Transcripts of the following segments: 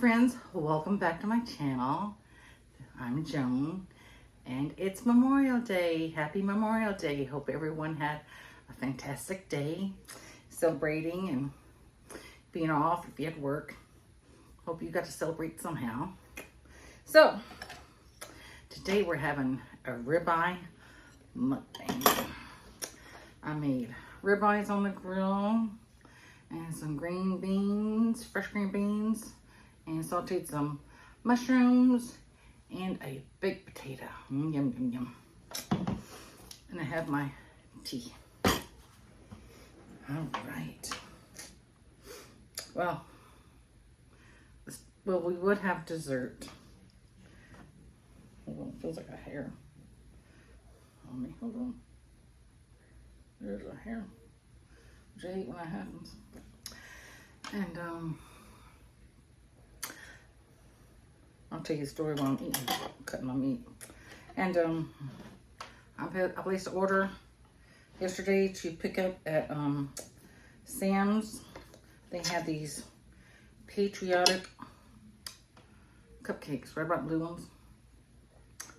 friends, welcome back to my channel. I'm Joan and it's Memorial Day. Happy Memorial Day. Hope everyone had a fantastic day celebrating and being off if you had work. Hope you got to celebrate somehow. So today we're having a ribeye mukbang. I made ribeyes on the grill and some green beans, fresh green beans, and sauteed some mushrooms and a baked potato. Yum, yum, yum. And I have my tea. All right. Well, we would have dessert. Hold on, it feels like a hair on me. Hold on. There's a hair. Which I hate when that happens. And I'll tell you a story while I'm eating, cutting my meat. And I placed an order yesterday to pick up at Sam's. They have these patriotic cupcakes, red, white, blue ones.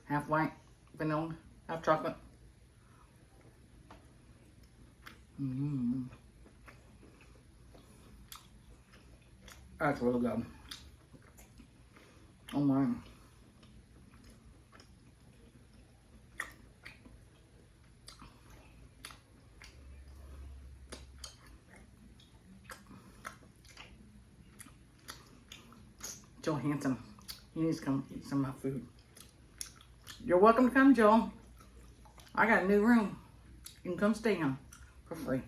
Half white, vanilla, half chocolate. That's really good. Oh my. Joel Hansen, he needs to come eat some of my food. You're welcome to come, Joel. I got a new room. You can come stay in for free.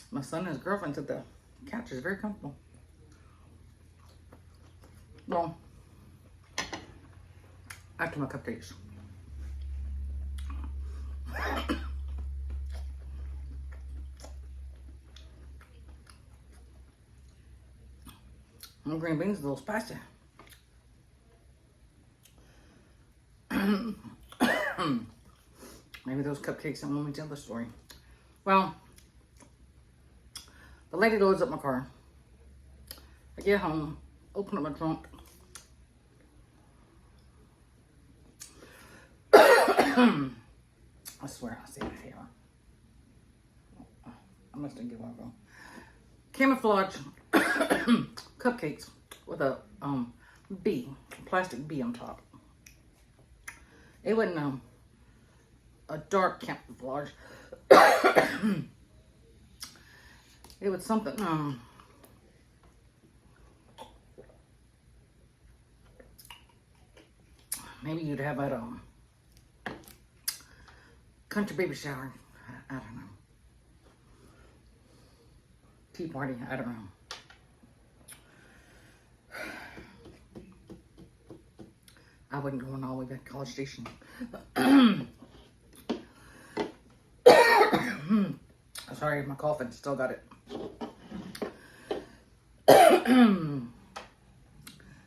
My son and his girlfriend said the couch is very comfortable. Well, after my cupcakes. My green beans are a little spicy. Maybe those cupcakes don't want me to tell the story. Well, the lady loads up my car. I get home, open up my trunk. I swear I see it here. I must have given one. Camouflage cupcakes with a bee, plastic bee on top. It wasn't a dark camouflage. It was something, maybe you'd have at a country baby shower. I don't know. Tea party, I don't know. I wasn't going all the way back to College Station. Sorry, my coughing, still got it.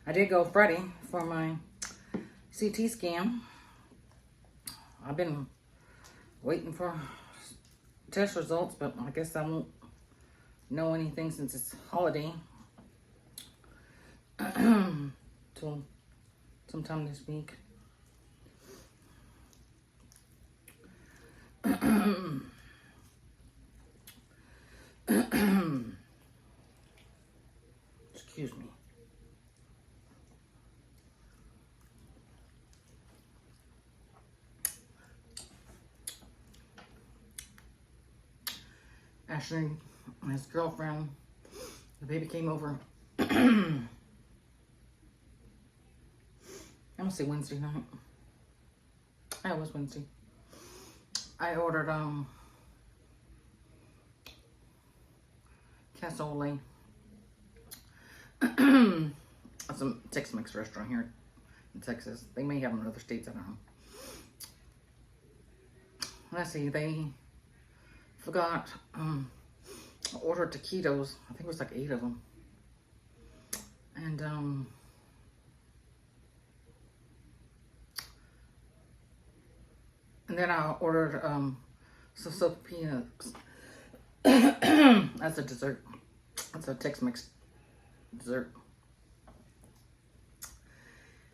I did go Friday for my CT scan. I've been waiting for test results, but I guess I won't know anything since it's holiday till sometime this week. Excuse me. Ashley and his girlfriend, the baby came over. I'm gonna say Wednesday night. It was Wednesday. I ordered casserole. Some Tex-Mex restaurant here in Texas. They may have them in other states, I don't know. Let's see, they forgot I ordered taquitos. I think it was like 8 of them. And then I ordered some soaked peanuts. That's a dessert. That's a Tex-Mex dessert.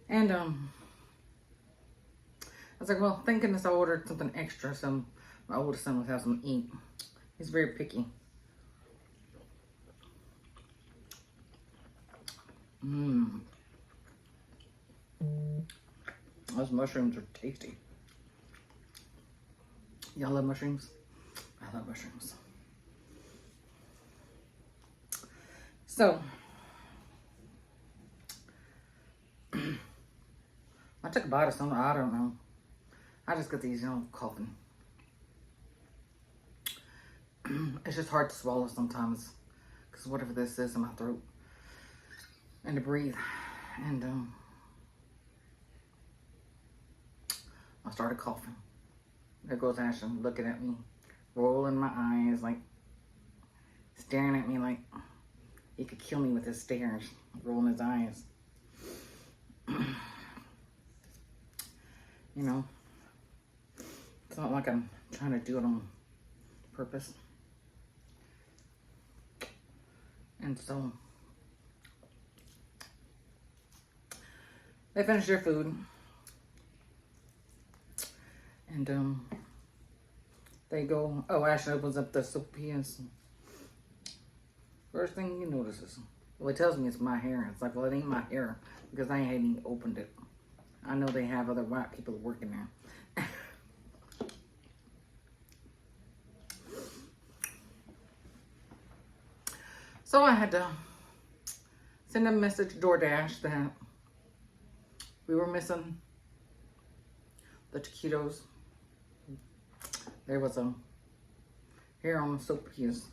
And I was like, well, thank goodness I ordered something extra so my oldest son would have some to eat. He's very picky. Those mushrooms are tasty. Y'all love mushrooms? I love mushrooms. So, I took a bite of something, I don't know. I just got these, coughing. It's just hard to swallow sometimes because whatever this is in my throat. And to breathe. And I started coughing. There goes Ashton looking at me, rolling my eyes, like staring at me like he could kill me with his stares, rolling his eyes. It's not like I'm trying to do it on purpose. And so they finished their food. And they go, Ashton opens up the sopapillas. First thing he notices, well, he tells me it's my hair. It's like, well, it ain't my hair because I ain't even opened it. I know they have other white people working there. So I had to send a message to DoorDash that we were missing the taquitos. There was a hair on the sopapillas.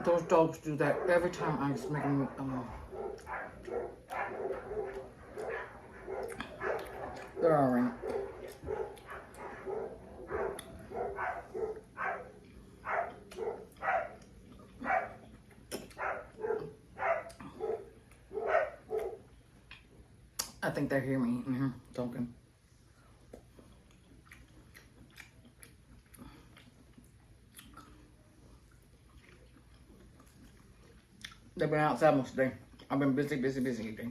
Those dogs do that every time I just make them. They're all right. I think they hear me in here talking. They've been outside most of the day. I've been busy today.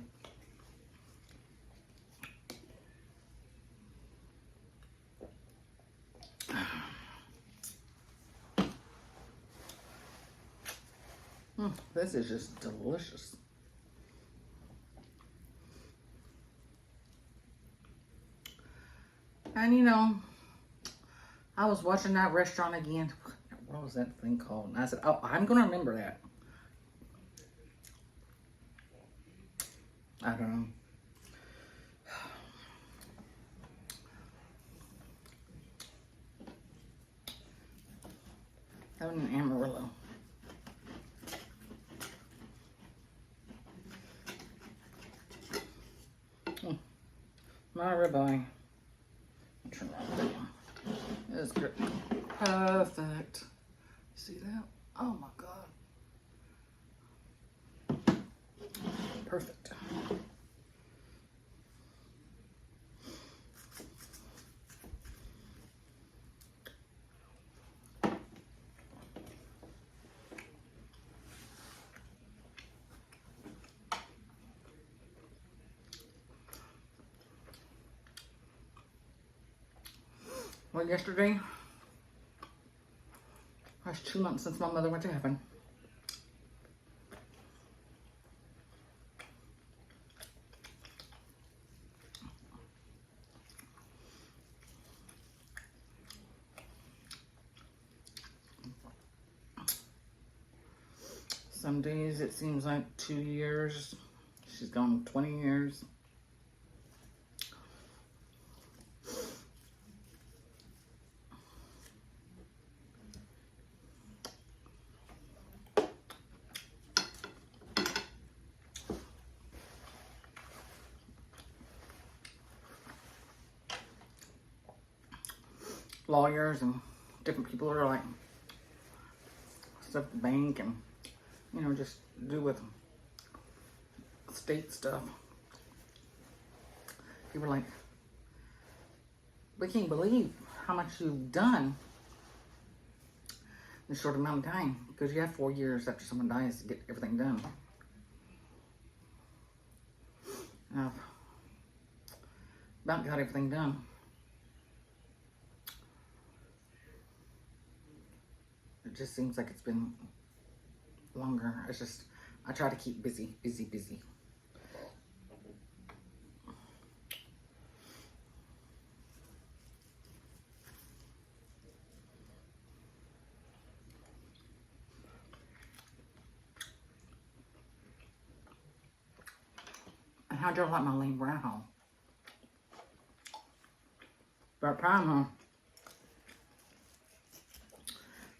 This is just delicious. And I was watching that restaurant again. What was that thing called? And I said, oh, I'm going to remember that. I don't know. Having an Amarillo. My ribeye. Turn around there. It's good. Perfect. See that? Oh my God. Perfect. Well, yesterday, that's 2 months since my mother went to heaven. Some days it seems like 2 years. She's gone 20 years. Lawyers and different people are like stuff at the bank and just do with state stuff. People are like, we can't believe how much you've done in a short amount of time, because you have 4 years after someone dies to get everything done. I've about got everything done. It just seems like it's been longer. I try to keep busy. And how'd y'all like my lean brown haul? About time, huh?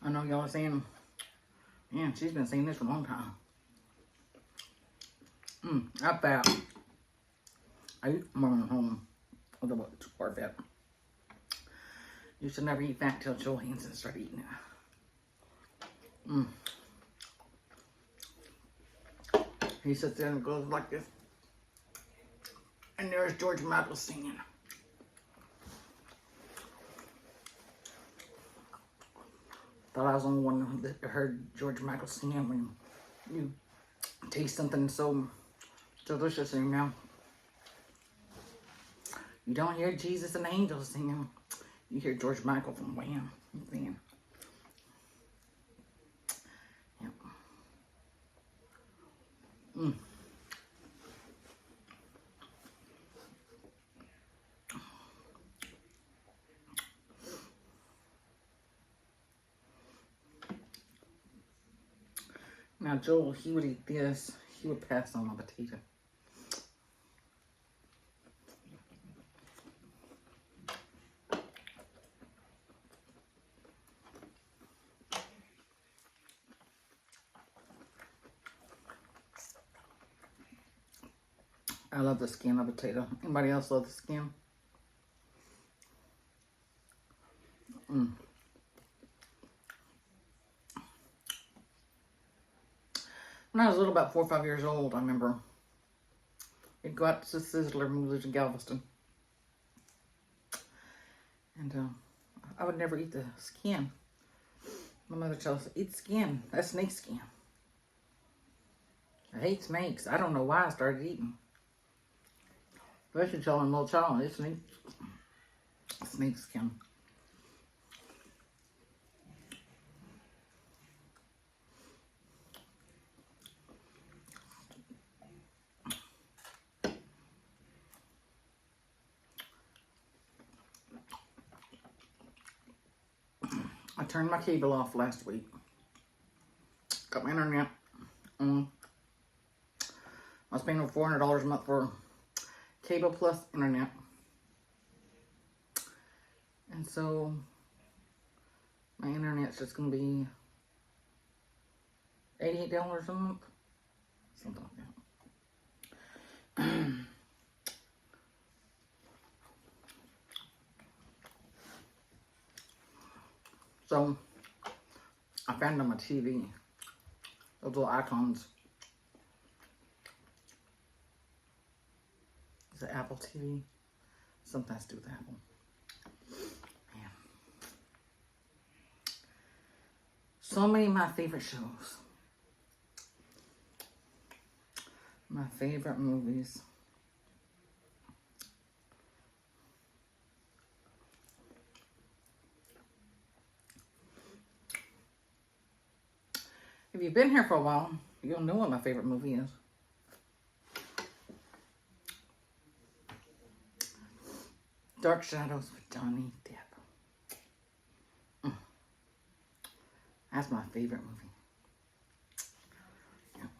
I know y'all are saying, yeah, she's been saying this for a long time. Not fat. I eat more than home. Although it's too far fat. You should never eat fat till Joel Hansen started eating it. He sits there and goes like this. And there's George Michael singing. Thought I was the only one that heard George Michael singing when you taste something so delicious in your mouth. You don't hear Jesus and the angels singing. You hear George Michael from Wham singing. Yep. Now Joel, he would eat this. He would pass on my potato. I love the skin of potato. Anybody else love the skin? When I was little, about 4 or 5 years old, I remember we'd go out to Sizzler when we lived in Galveston. And I would never eat the skin. My mother tells us, eat skin. That's snake skin. I hate snakes. I don't know why I started eating. Especially telling a little child, it's snake skin. I turned my cable off last week. Got my internet on. I was paying over $400 a month for cable plus internet. And so my internet's just going to be $88 a month. Something like that. So I found on my TV those little icons. It's an Apple TV. Something has to do with Apple. Man. So many of my favorite shows. My favorite movies. If you've been here for a while, you'll know what my favorite movie is. Dark Shadows with Johnny Depp. That's my favorite movie. Yeah.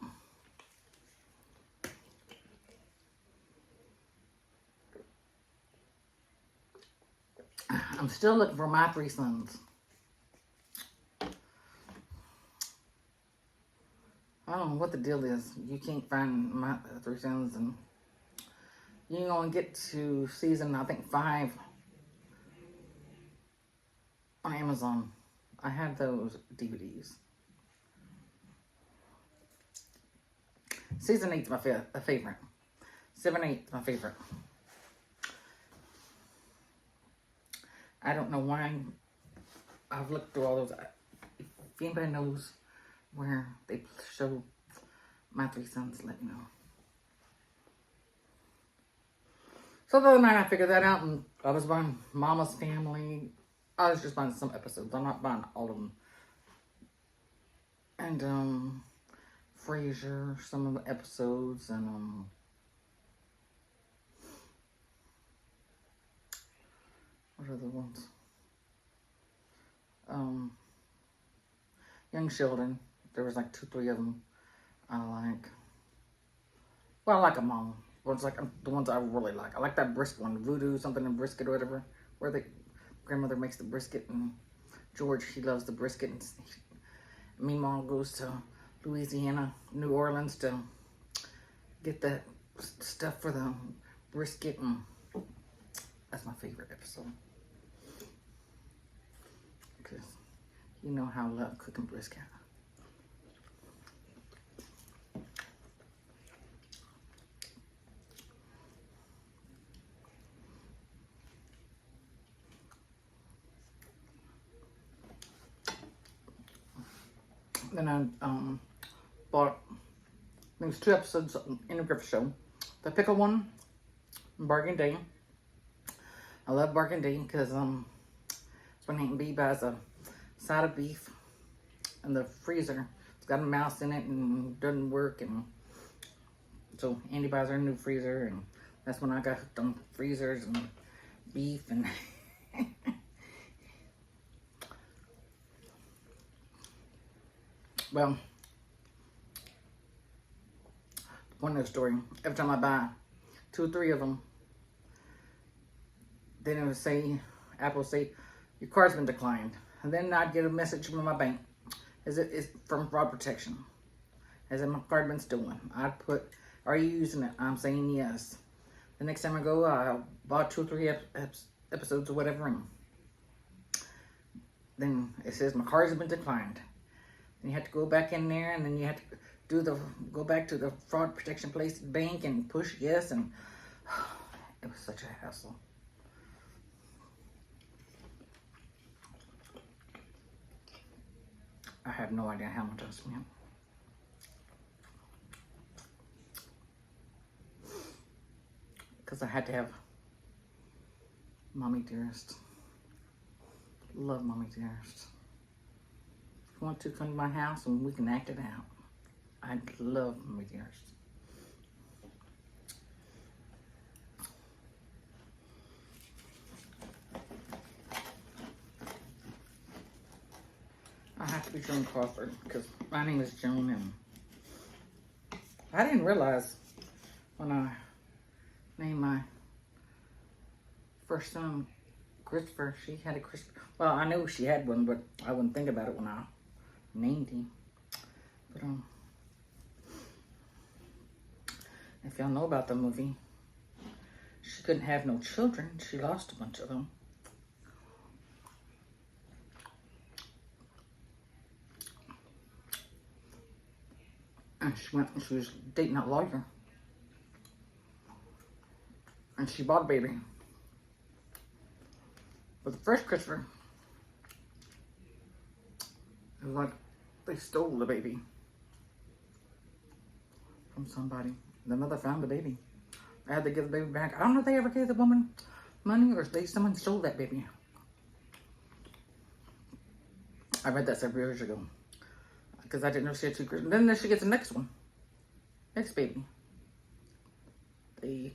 I'm still looking for my 3 sons. I don't know what the deal is. You can't find my 3 sons, and you only get to season, I think, 5 on Amazon. I have those DVDs. Season 8's my favorite. 7, 8's my favorite. I don't know why I've looked through all those If anybody knows where they show My Three Sons, let me know. So the other night I figured that out, and I was buying Mama's Family. I was just buying some episodes. I'm not buying all of them. And Frasier, some of the episodes, and what are the ones? Young Sheldon. There was like 2, 3 of them I like. Well, I like them all. It's like the ones I really like. I like that brisket one, Voodoo, something in brisket or whatever, where the grandmother makes the brisket, and George, he loves the brisket. And Meemaw goes to Louisiana, New Orleans to get that stuff for the brisket, and that's my favorite episode. Because you know how I love cooking brisket. Then I bought, I think it's 2 episodes in a gift show. The pickle one, Bargain Day. I love Bargain Day because it's when Aunt B buys a side of beef in the freezer. It's got a mouse in it and doesn't work, and so Andy buys her a new freezer, and that's when I got hooked on freezers and beef and well, the point of the story, every time I buy 2 or 3 of them, then it would say, Apple would say, your card's been declined. And then I'd get a message from my bank. Is it from fraud protection? Has my card been stolen? I'd put, are you using it? I'm saying yes. The next time I go, I bought 2 or 3 episodes or whatever, and then it says my card has been declined. Then you have to go back in there, and then you have to go back to the fraud protection place bank and push yes, and it was such a hassle. I have no idea how much I spent. Because I had to have Mommy Dearest. Love Mommy Dearest. If you want to come to my house and we can act it out. I love Mommy Dearest. I have to be Joan Crawford because my name is Joan, and I didn't realize when I named my first son Christopher, she had a Christopher. Well, I knew she had one, but I wouldn't think about it when I named him. But if y'all know about the movie, she couldn't have no children. She lost a bunch of them. And she was dating a lawyer. And she bought a baby. But the first Christopher, it was like they stole the baby from somebody. The mother found the baby. They had to give the baby back. I don't know if they ever gave the woman money or if someone stole that baby. I read that several years ago. Because I didn't know she had 2 Christmas. Then she gets the next one. Next baby. They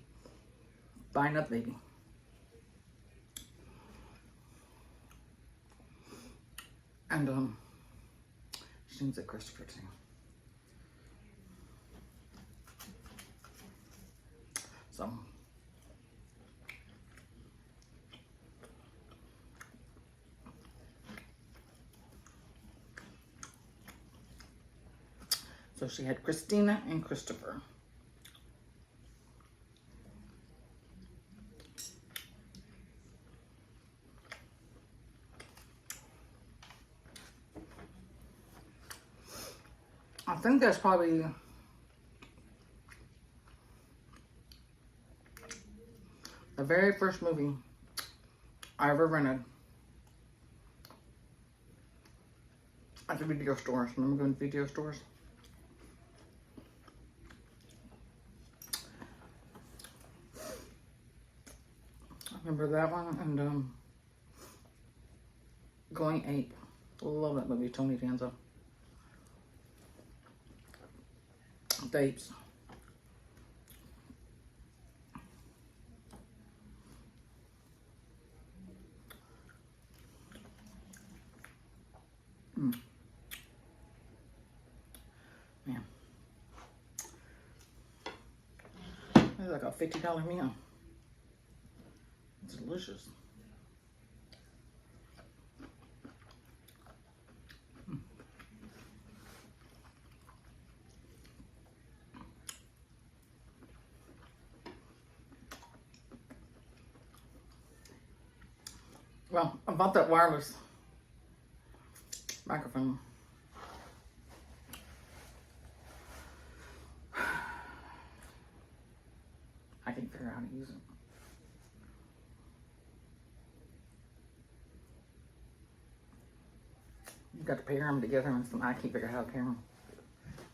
buy another baby. And she names it Christopher too. So she had Christina and Christopher. I think that's probably the very first movie I ever rented. I the video stores. Remember going to video stores? I remember that one and Going Ape. Love that movie, Tony Danza. The Apes. Man. It's like a $50 meal. It's delicious. Well, I bought that wireless microphone. I can't figure out how to use it. You got to pair them together, and I can't figure out how to pair them.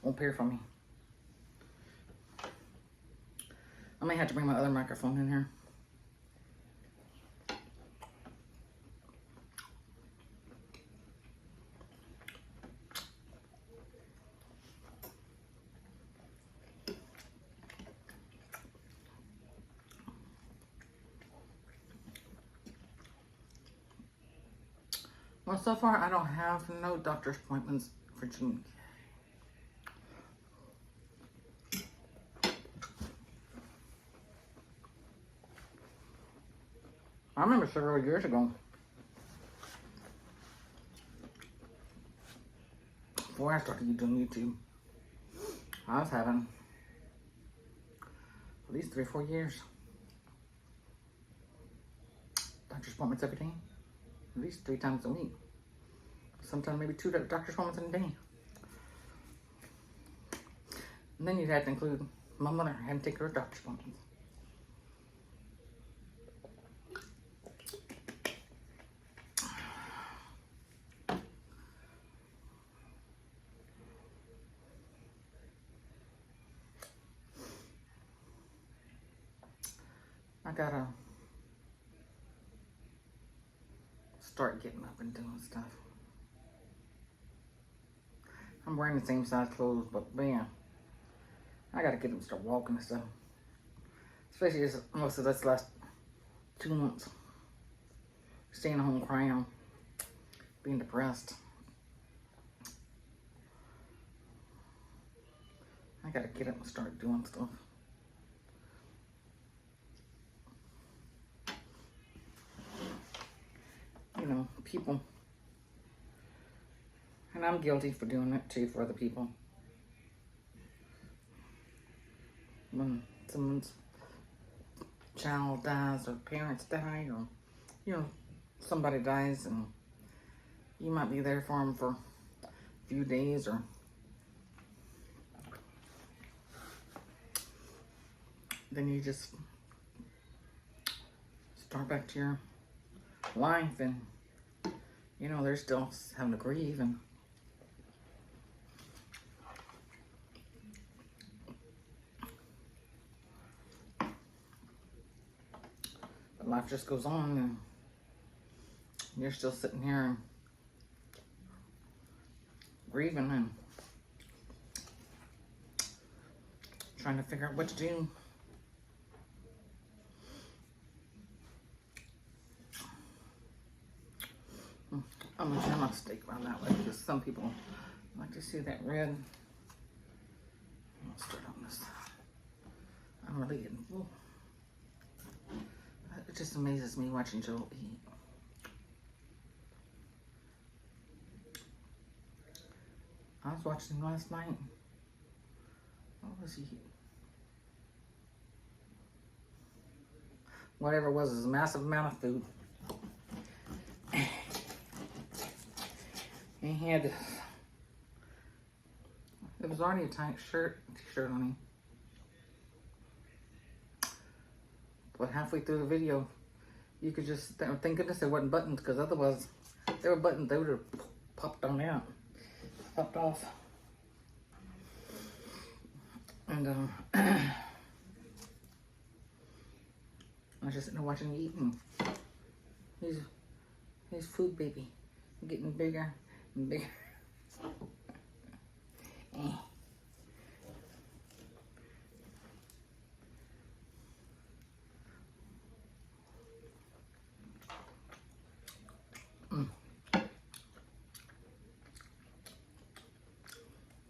Won't pair for me. I may have to bring my other microphone in here. Well, so far I don't have no doctor's appointments for June. I remember several years ago, before I started doing YouTube, I was having at least 3 or 4 years doctor's appointments every day. At least 3 times a week. Sometimes maybe 2 doctor's appointments in a day. And then you'd have to include my mother having to take her doctor's appointments. I gotta start getting up and doing stuff. I'm wearing the same size clothes, but man, I gotta get up and start walking and stuff. Especially as most of this last 2 months. Staying home crying, being depressed. I gotta get up and start doing stuff. You know, people. And I'm guilty for doing it too for other people. When someone's child dies or parents die or, you know, somebody dies and you might be there for them for a few days or then you just start back to your life and, you know, they're still having to grieve and life just goes on and you're still sitting here and grieving and trying to figure out what to do. I'm gonna turn my steak around that way because some people like to see that red. I'll start on this. I'm really getting full. It just amazes me watching Joel eat. I was watching him last night. What was he eating? Whatever it was a massive amount of food. And he had, it was already a tight t-shirt on him. But halfway through the video, you could just, thank goodness there wasn't buttons, because otherwise, if there were buttons, they would have popped on out. popped off. And I was just sitting there watching him eating. He's food baby. Getting bigger and bigger.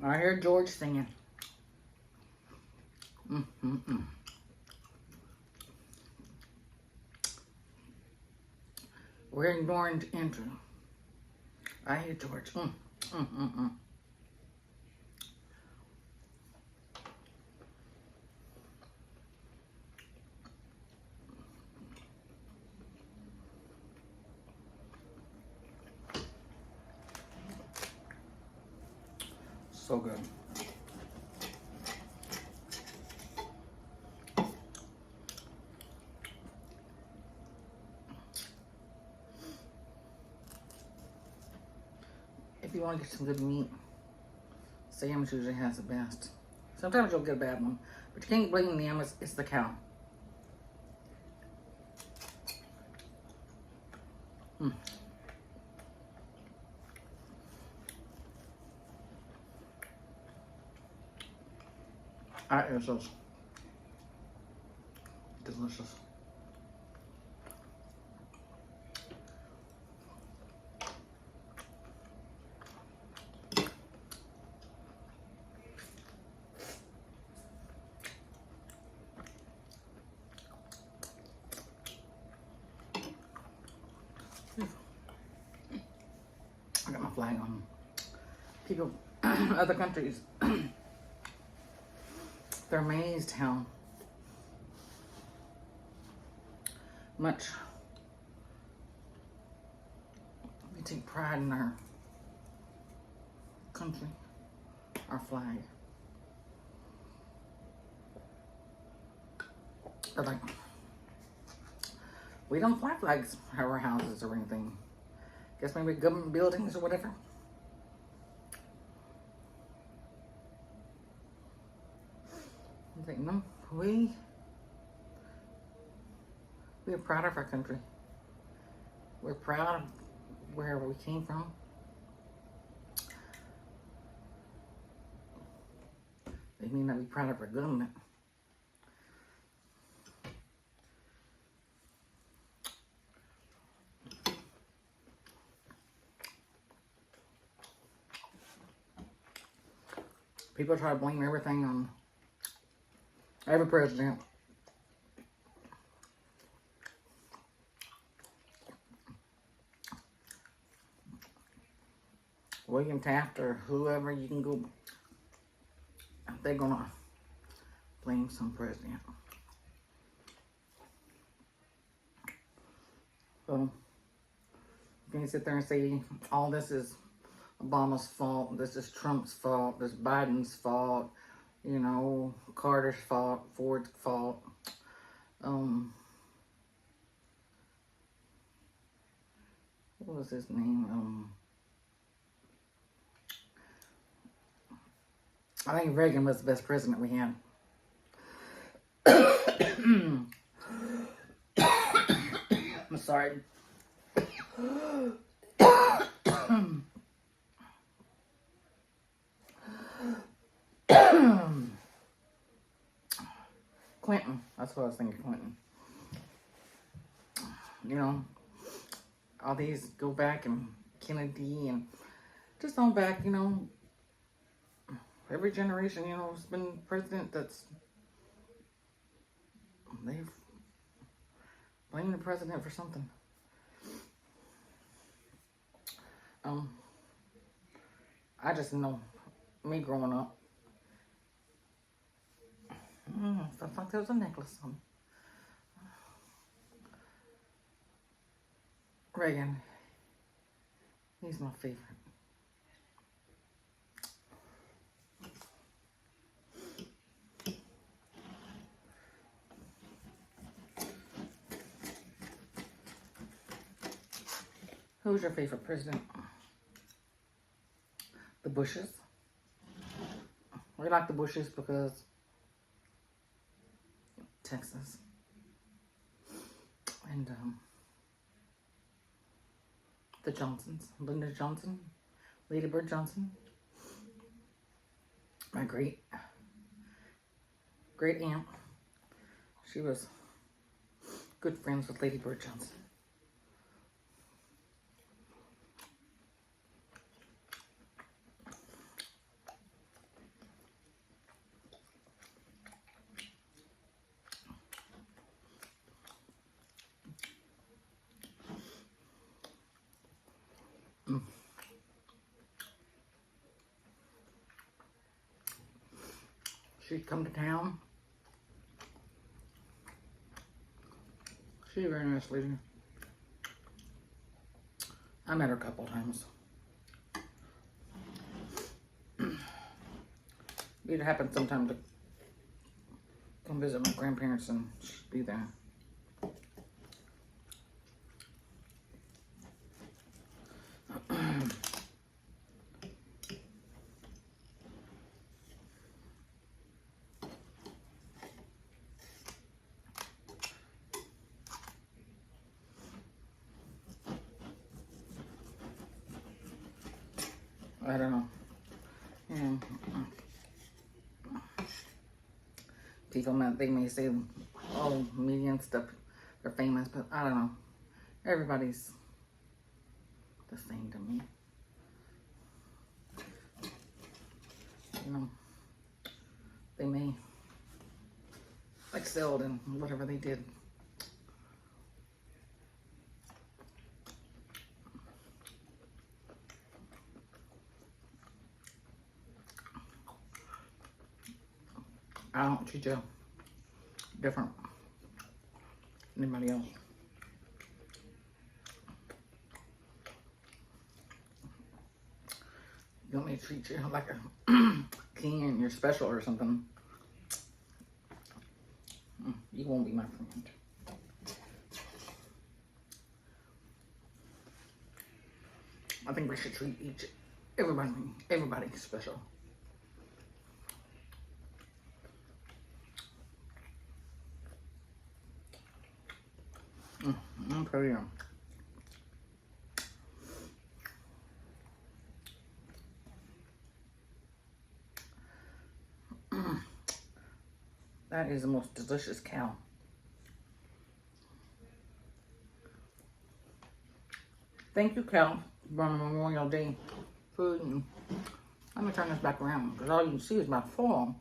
I hear George singing. We're ignoring Andrew. I hear George. So good. If you want to get some good meat, Sam's usually has the best. Sometimes you'll get a bad one, but you can't blame them, it's the cow. That is just delicious. I got my flag on. People, other countries, they're amazed how much we take pride in our country, our flag. They're like, we don't fly flags at our houses or anything. Guess maybe government buildings or whatever. I think, no, we are proud of our country. We're proud of where we came from. They may not be proud of our government. People try to blame everything on every president. William Taft or whoever, you can go. They're gonna blame some president. So you can sit there and say all this is Obama's fault, this is Trump's fault, this is Biden's fault, you know, Carter's fault, Ford's fault. What was his name? I think Reagan was the best president we had. I'm sorry. Clinton. That's what I was thinking, Clinton. You know, all these go back and Kennedy and just on back, you know, every generation, you know, has been president that's, they've blamed the president for something. I just know, me growing up, felt like there was a necklace on. Reagan, he's my favorite. Who's your favorite president? The bushes. We like the bushes because Texas. And the Johnsons, Linda Johnson, Lady Bird Johnson, my great aunt. She was good friends with Lady Bird Johnson. She'd come to town. She's a very nice lady. I met her a couple times. It happened sometime to come visit my grandparents and she'd be there. I don't know. Yeah. People, they may say, oh, media and stuff, they're famous, but I don't know. Everybody's the same to me. You know, they may excelled in whatever they did. I don't treat you different than anybody else. You want me to treat you like a king and you're special or something, you won't be my friend. I think we should treat everybody special. I'm pretty young. That is the most delicious cow. Thank you, cow, for Memorial Day food. And let me turn this back around because all you can see is my fall.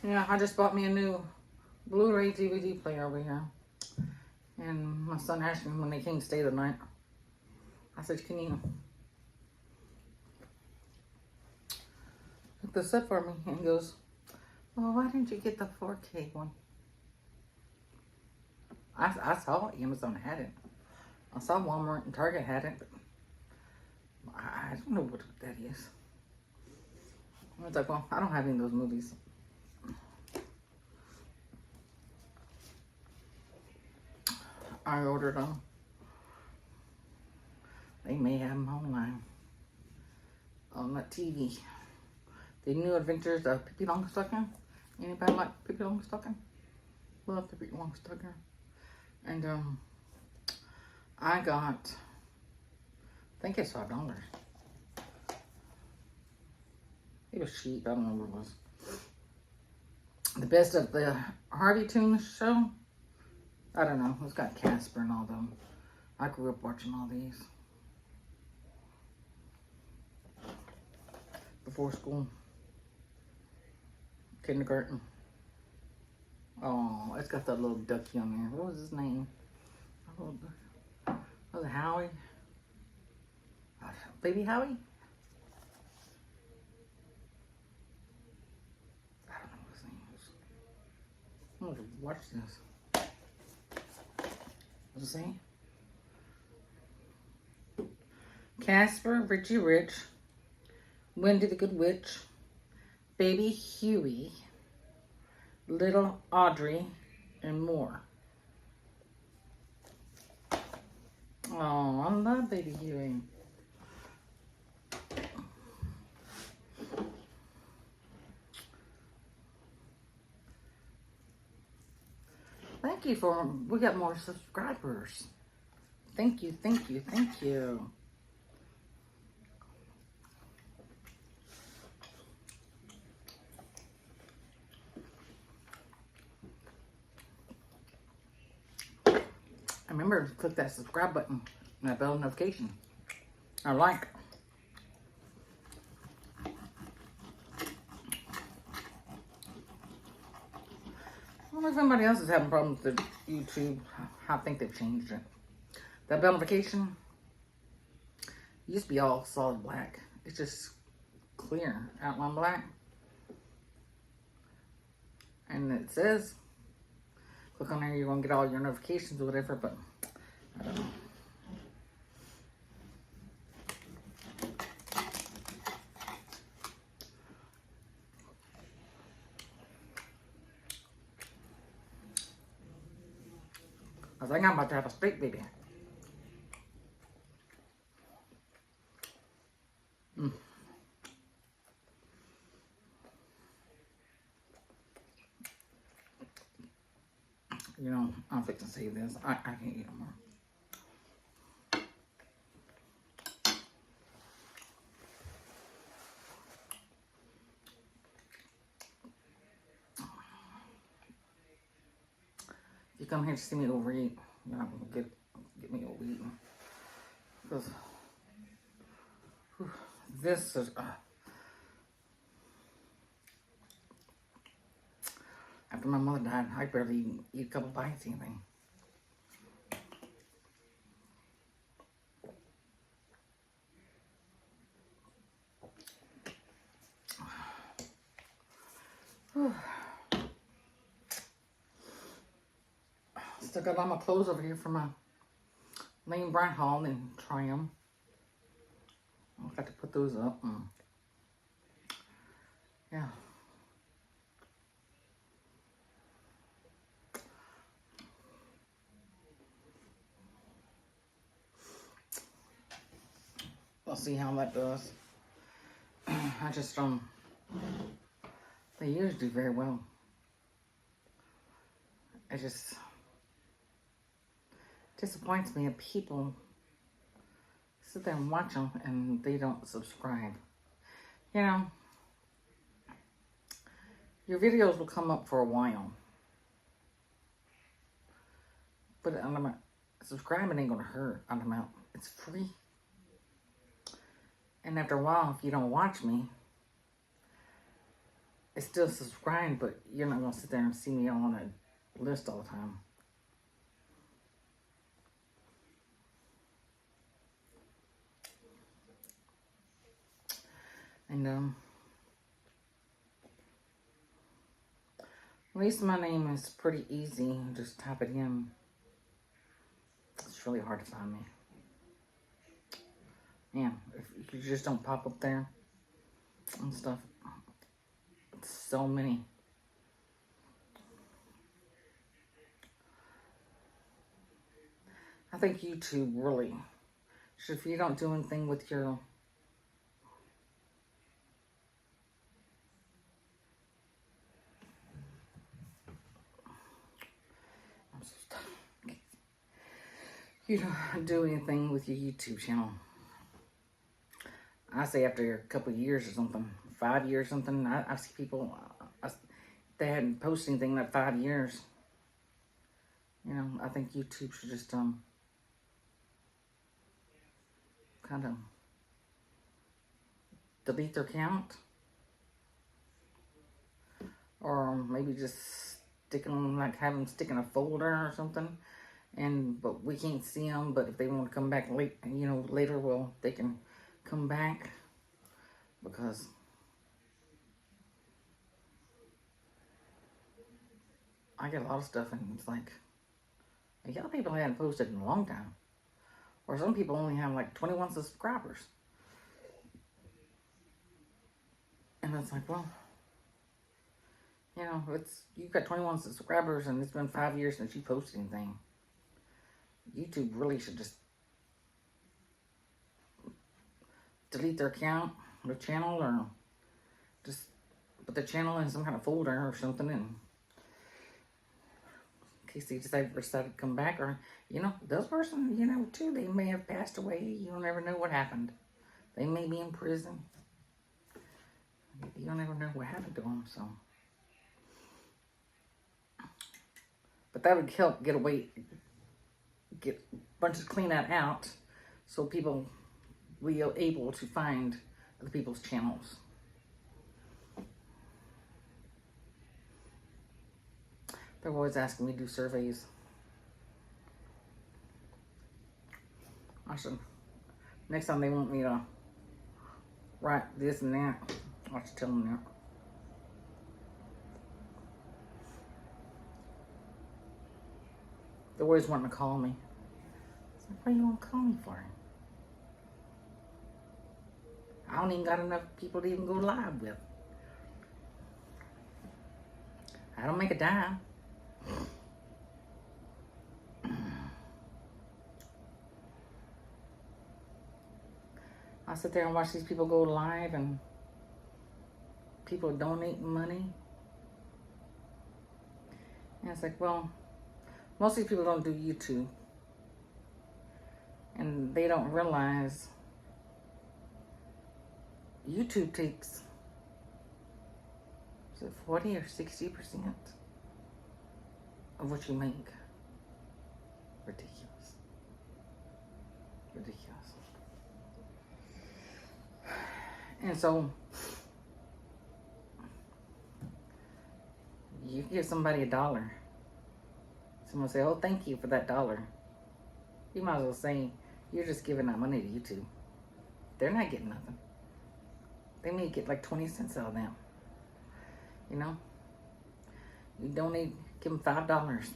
Yeah, I just bought me a new Blu-ray DVD player over here. And my son asked me when they came to stay the night. I said, can you hook this up for me? And he goes, well, why didn't you get the 4K one? I saw Amazon had it. I saw Walmart and Target had it, but I don't know what that is. I was like, well, I don't have any of those movies. I ordered them. They may have them online on the TV. The New Adventures of Pippi Longstocking. Anybody like Pippi Longstocking? Love Pippi Longstocking. And I got, I think it's $5. It was cheap. I don't know what it was. The best of the Harvey Toons show. I don't know. It's got Casper and all them. I grew up watching all these. Before school. Kindergarten. Oh, it's got that little ducky on there. What was his name? Was it Howie? Baby Howie? I don't know what his name is. I'm gonna watch this. Let's see. Casper, Richie Rich, Wendy the Good Witch, Baby Huey, Little Audrey, and more. Oh, I love Baby Huey. Thank you for, we got more subscribers. Thank you, thank you, thank you. Remember to click that subscribe button and that bell notification. I like. Well, if somebody else is having problems with YouTube, I think they've changed it. That bell notification used to be all solid black. It's just clear, outline black. And it says, click on there, you're going to get all your notifications or whatever, but I don't know. I think I'm about to have a steak baby. You know, I'm fixing to save this. I can't eat no more. If you come here to see me overeat, you're not gonna get me overeating. Because this is after my mother died, I barely eat a couple bites, anything. Still got all my clothes over here from my Lane Bryant haul and try them. I've got to put those up. Yeah. We'll see how that does. I just they usually do very well. It just disappoints me that people sit there and watch them and they don't subscribe. You know, your videos will come up for a while, but subscribing ain't gonna hurt on them out. It's free. And after a while, if you don't watch me, it's still subscribed, but you're not gonna sit there and see me on a list all the time. And at least my name is pretty easy. Just type it in. It's really hard to find me. Yeah, if you just don't pop up there and stuff. It's so many. I think YouTube really should, if you don't do anything with your you don't do anything with your YouTube channel. I say after a couple of years or something, 5 years or something, I see people, they hadn't posted anything in like 5 years. You know, I think YouTube should just kind of delete their account. Or maybe just stick them, like have them stick in a folder or something. But we can't see them, but if they want to come back late, you know, later, well, they can come back, because I get a lot of stuff, and it's like, y'all people hadn't posted in a long time. Or some people only have like 21 subscribers. And it's like, well, you know, you've got 21 subscribers and it's been 5 years since you posted anything. YouTube really should just delete their account, their channel, or just put the channel in some kind of folder or something, and in case they decide to come back, or, you know, those person, you know, too, they may have passed away. You'll never know what happened. They may be in prison. You'll never know what happened to them, so. But that would help get a bunch of clean that out, so people will be able to find other people's channels. They're always asking me to do surveys. I should, next time they want me to write this and that, I should tell them that. They're always wanting to call me. It's like, what do you want to call me for? I don't even got enough people to even go live with. I don't make a dime. I sit there and watch these people go live, and people donate money. And it's like, well, most of these people don't do YouTube. And they don't realize YouTube takes, is it 40 or 60% of what you make? Ridiculous. Ridiculous. And so, you give somebody $1. Someone say, oh, thank you for that $1. You might as well say, you're just giving that money to YouTube. They're not getting nothing. They may get like 20 cents out of them. You know? You donate, give them $5.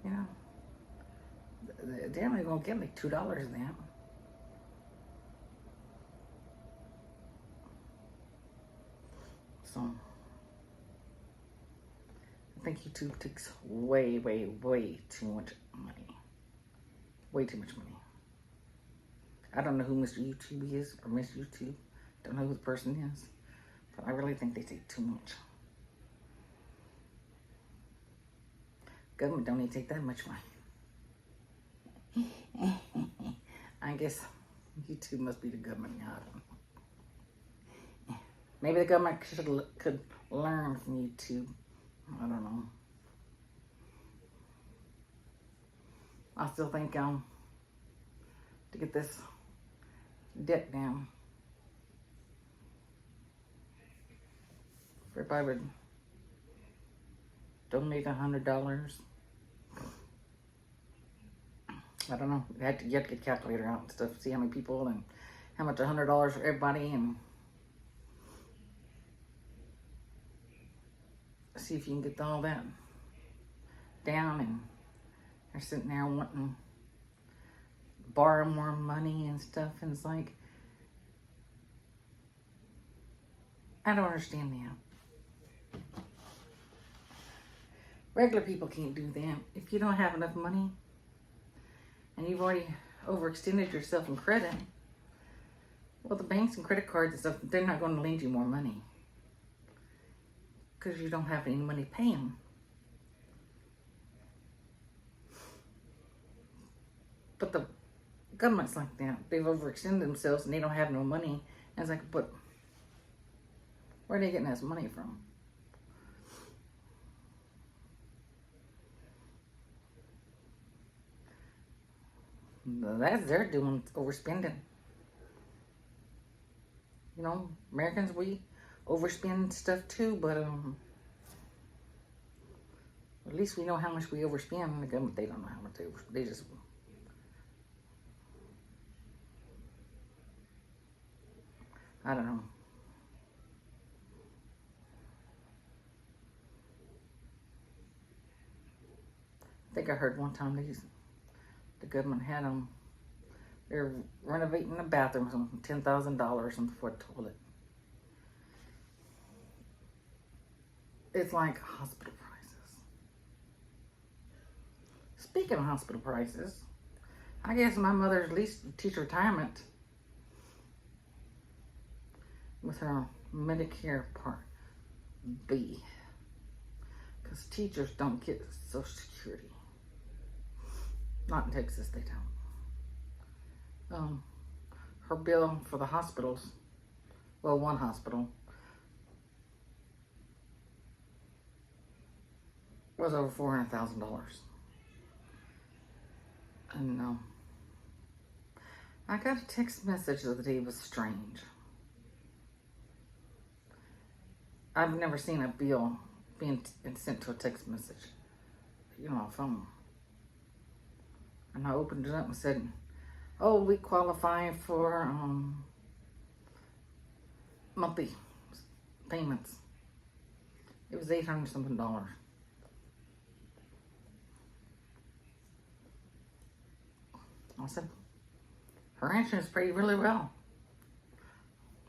You know? They're only going to get like $2 of that. So, I think YouTube takes way, way, way too much money. Way too much money. I don't know who Mr. YouTube is, or Miss YouTube. Don't know who the person is. But I really think they take too much. Government don't even take that much money. I guess YouTube must be the government. I don't know. Maybe the government could learn from YouTube. I don't know. I still think to get this debt down, if everybody would donate $100, I don't know. You have to get a calculator out and stuff, see how many people and how much $100 for everybody, and see if you can get all that down. And they're sitting there wanting to borrow more money and stuff, and it's like, I don't understand that. Regular people can't do that. If you don't have enough money and you've already overextended yourself in credit, well, the banks and credit cards and stuff, they're not going to lend you more money because you don't have any money to pay them. But the government's like that. They've overextended themselves and they don't have no money. And it's like, but where are they getting this money from? That's they're doing overspending. You know, Americans, we overspend stuff too, but at least we know how much we overspend. The government, they don't know how much they overspend. They just, I don't know. think I heard one time the government had them. They're renovating the bathrooms on $10,000 for a toilet. It's like hospital prices. Speaking of hospital prices, I guess my mother's least teacher retirement with her Medicare Part B, because teachers don't get Social Security. Not in Texas, they don't. Her bill for the hospitals, well, one hospital, was over $400,000. And I got a text message the other day. It was strange. I've never seen a bill being sent to a text message, a phone. And I opened it up and said, "Oh, we qualify for monthly payments." It was $800-something. I said, her insurance paid really well.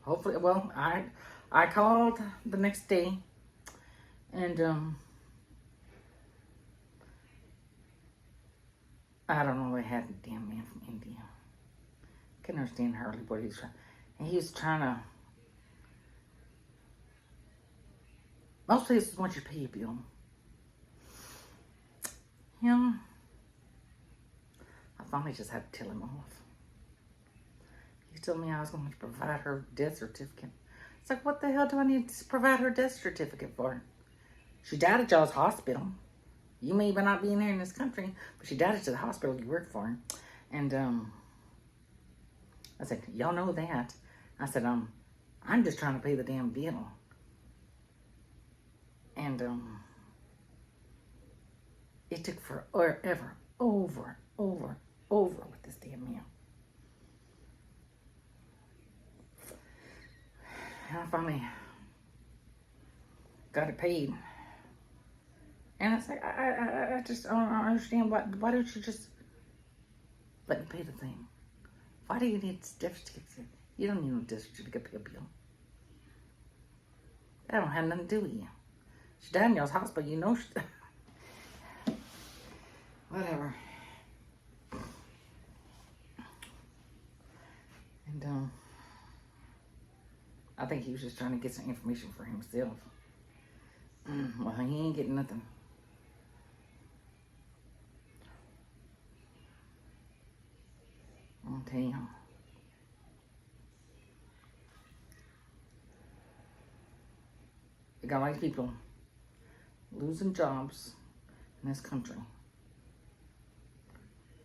Hopefully, well, I called the next day, and I don't know, they had a damn man from India. Couldn't understand hardly what he was trying. And he was trying to. Most places want you to pay your bill. Him, I finally just had to tell him off. He told me I was going to provide her death certificate. It's like, what the hell do I need to provide her death certificate for? She died at y'all's hospital. You may not be in here in this country, but she died at the hospital you work for. And I said, y'all know that. I said, I'm just trying to pay the damn bill. And it took forever, over with this damn meal. And I finally got it paid. And it's like, I just don't understand why don't you just let me pay the thing? Why do you need a death certificate? You don't need no death certificate to pay a bill. That don't have nothing to do with you. She died in y'all's hospital, you know. Whatever. And I think he was just trying to get some information for himself. Well, he ain't getting nothing. I'll tell you. We got a lot of people losing jobs in this country.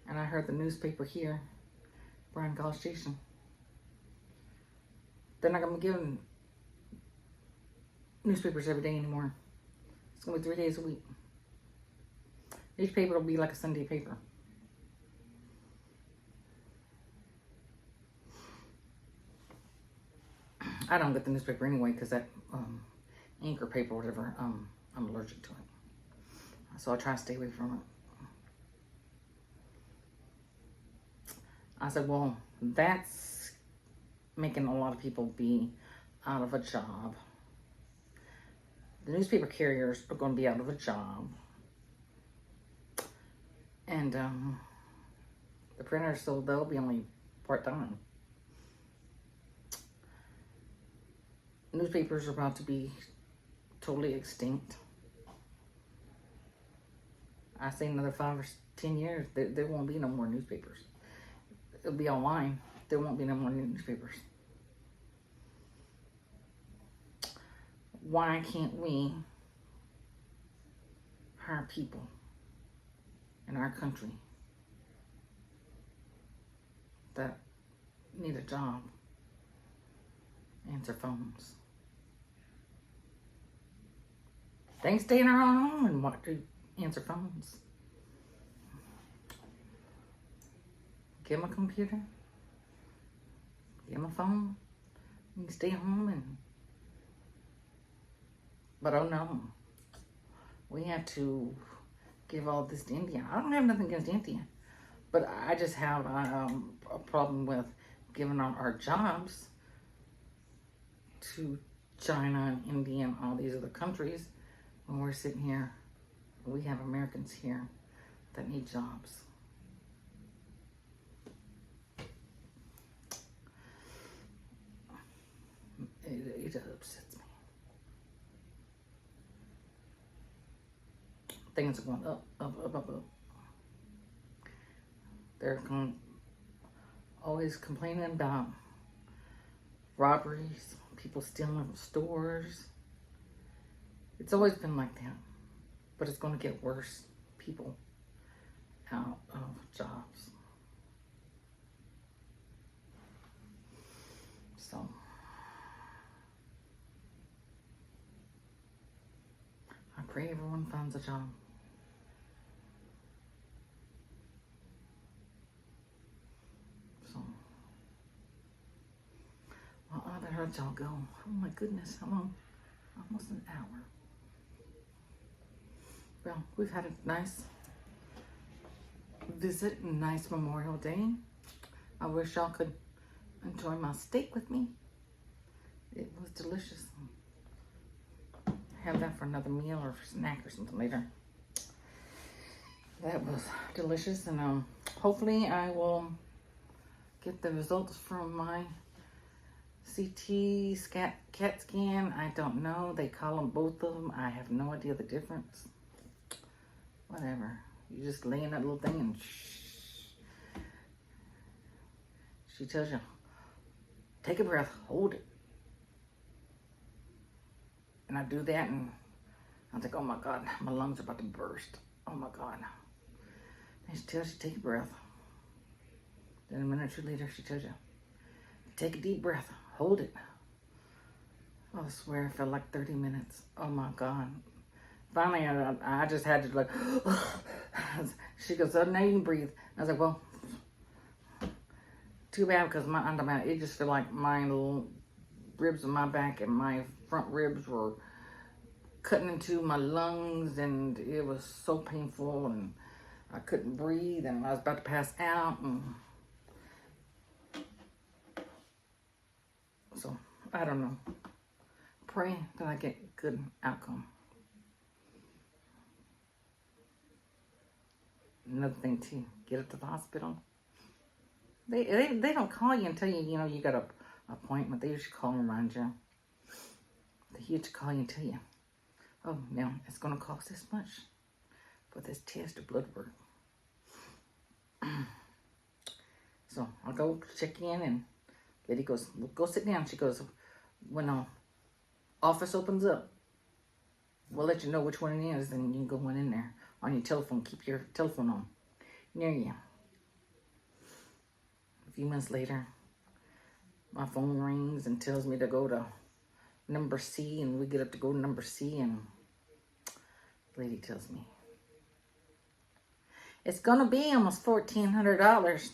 And I heard the newspaper here, Bryan College Station, they're not going to be giving newspapers every day anymore. It's going to be 3 days a week. Each paper will be like a Sunday paper. I don't get the newspaper anyway because that anchor paper or whatever, I'm allergic to it. So I try to stay away from it. I said, well, that's making a lot of people be out of a job. The newspaper carriers are going to be out of a job. And the printers, so they'll be only part-time. Newspapers are about to be totally extinct. I say another 5 or 10 years, there won't be no more newspapers. It'll be online. There won't be no more newspapers. Why can't we hire people in our country that need a job, answer phones? They can stay in our own home and answer phones. Give them a computer. Give them a phone. You can stay home and... But oh no. We have to give all this to India. I don't have nothing against India, but I just have a problem with giving out our jobs to China and India and all these other countries when we're sitting here. We have Americans here that need jobs. It upsets me. Things are going up, up, up, up, up. They're always complaining about robberies, people stealing from stores. It's always been like that, but it's going to get worse. People out of jobs. So I pray everyone finds a job. So, well, I better let y'all go. Oh my goodness, how long? Almost an hour. Well, we've had a nice visit, a nice Memorial Day. I wish y'all could enjoy my steak with me. It was delicious. Have that for another meal or snack or something later. That was delicious, and hopefully I will get the results from my CT CAT scan. I don't know. They call them both of them. I have no idea the difference. Whatever. You just lay in that little thing and she tells you, take a breath, hold it. And I do that, and I think, oh my God, my lungs are about to burst. Oh my God. And she tells you, take a breath. Then a minute or two later, she tells you, take a deep breath, hold it. I swear it felt like 30 minutes. Oh my God. Finally, I just had to like, she goes, oh, now you can breathe. I was like, well, too bad, because it just felt like my little ribs on my back and my front ribs were cutting into my lungs, and it was so painful, and I couldn't breathe, and I was about to pass out, and so I don't know. Pray that I get good outcome. Another thing too, get up to the hospital. They don't call you and tell you, you got an appointment. They usually call and remind you. They usually call you and tell you, oh, now it's going to cost this much for this test or blood work. So I'll go check in, and lady goes, well, go sit down. She goes, when the office opens up, we'll let you know which one it is, and you can go in there on your telephone. Keep your telephone on near you. A few minutes later, my phone rings and tells me to go to number C, and we get up to go to number C, and the lady tells me, it's going to be almost $1,400.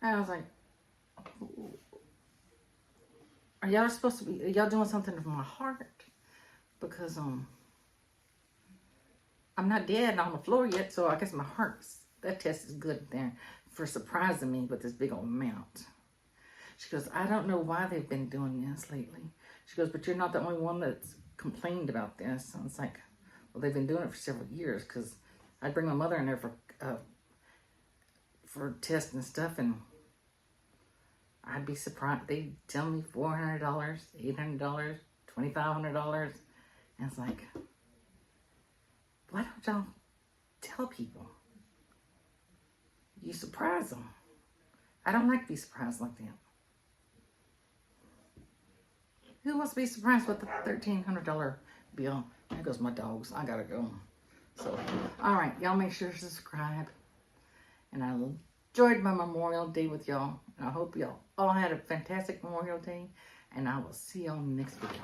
I was like, are y'all doing something to my heart? Because I'm not dead on the floor yet, so I guess my that test is good there for surprising me with this big old amount. She goes, I don't know why they've been doing this lately. She goes, but you're not the only one that's complained about this. And it's like, well, they've been doing it for several years, because I'd bring my mother in there for tests and stuff, and I'd be surprised. They'd tell me $400, $800, $2,500. And it's like, why don't y'all tell people? You surprise them. I don't like to be surprised like that. Who wants to be surprised with the $1,300 bill? There goes my dogs. I gotta go. So, all right, y'all make sure to subscribe. And I enjoyed my Memorial Day with y'all. And I hope y'all all had a fantastic Memorial Day. And I will see y'all next video.